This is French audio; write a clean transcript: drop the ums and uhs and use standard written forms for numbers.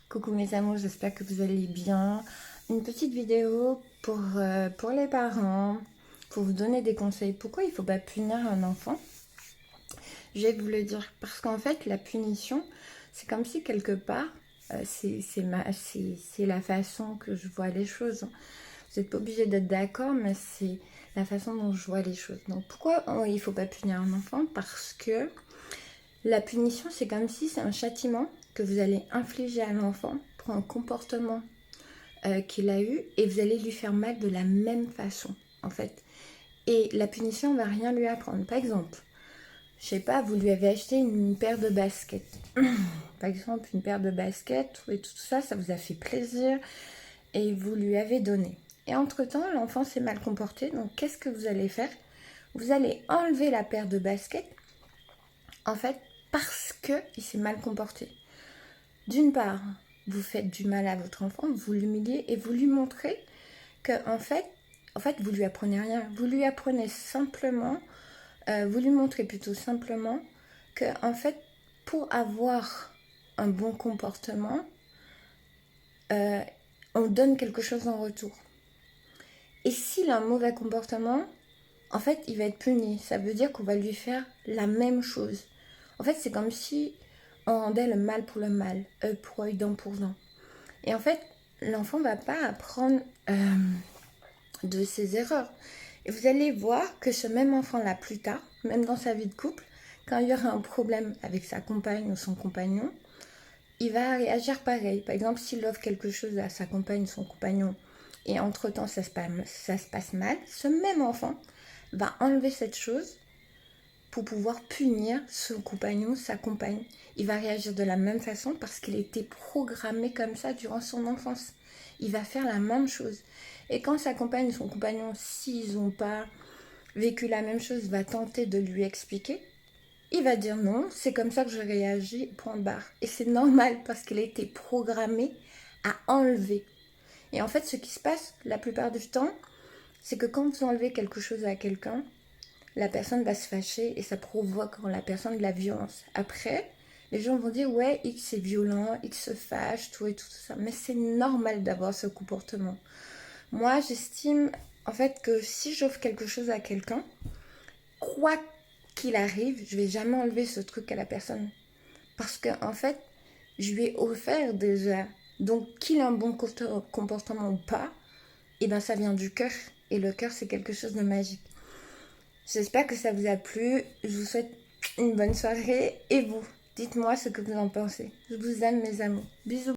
Coucou mes amours, j'espère que vous allez bien. Une petite vidéo pour les parents, pour vous donner des conseils. Pourquoi il ne faut pas punir un enfant? Je vais vous le dire. Parce qu'en fait, la punition, c'est comme si quelque part, c'est la façon que je vois les choses. Vous n'êtes pas obligé d'être d'accord, mais c'est la façon dont je vois les choses. Donc pourquoi il ne faut pas punir un enfant? Parce que la punition, c'est comme si c'est un châtiment que vous allez infliger à l'enfant pour un comportement qu'il a eu et vous allez lui faire mal de la même façon, en fait. Et la punition ne va rien lui apprendre. Par exemple, je sais pas, vous lui avez acheté une paire de baskets. Par exemple, une paire de baskets et tout ça, ça vous a fait plaisir et vous lui avez donné. Et entre-temps, l'enfant s'est mal comporté, donc qu'est-ce que vous allez faire? Vous allez enlever la paire de baskets, en fait, parce qu'il s'est mal comporté. D'une part, vous faites du mal à votre enfant, vous l'humiliez et vous lui montrez que en fait, vous lui apprenez rien. Vous lui apprenez simplement, vous lui montrez plutôt simplement que en fait, pour avoir un bon comportement, on donne quelque chose en retour. Et s'il a un mauvais comportement, en fait, il va être puni. Ça veut dire qu'on va lui faire la même chose. En fait, c'est comme si on rendait le mal pour le mal, pour œil, dent pour dent. Et en fait, l'enfant ne va pas apprendre de ses erreurs. Et vous allez voir que ce même enfant-là, plus tard, même dans sa vie de couple, quand il y aura un problème avec sa compagne ou son compagnon, il va réagir pareil. Par exemple, s'il offre quelque chose à sa compagne ou son compagnon, et entre-temps ça se passe mal, ce même enfant va enlever cette chose pour pouvoir punir son compagnon, sa compagne. Il va réagir de la même façon parce qu'il a été programmé comme ça durant son enfance. Il va faire la même chose. Et quand sa compagne ou son compagnon, s'ils n'ont pas vécu la même chose, va tenter de lui expliquer, il va dire non, c'est comme ça que je réagis, point barre. Et c'est normal parce qu'il a été programmé à enlever. Et en fait, ce qui se passe la plupart du temps, c'est que quand vous enlevez quelque chose à quelqu'un, la personne va se fâcher et ça provoque en la personne de la violence. Après, les gens vont dire ouais, X est violent, X se fâche, tout et tout ça. Mais c'est normal d'avoir ce comportement. Moi, j'estime en fait que si j'offre quelque chose à quelqu'un, quoi qu'il arrive, je vais jamais enlever ce truc à la personne. Parce que en fait, je lui ai offert déjà. Donc qu'il a un bon comportement ou pas, et ben ça vient du cœur. Et le cœur, c'est quelque chose de magique. J'espère que ça vous a plu. Je vous souhaite une bonne soirée. Et vous, dites-moi ce que vous en pensez. Je vous aime mes amours. Bisous.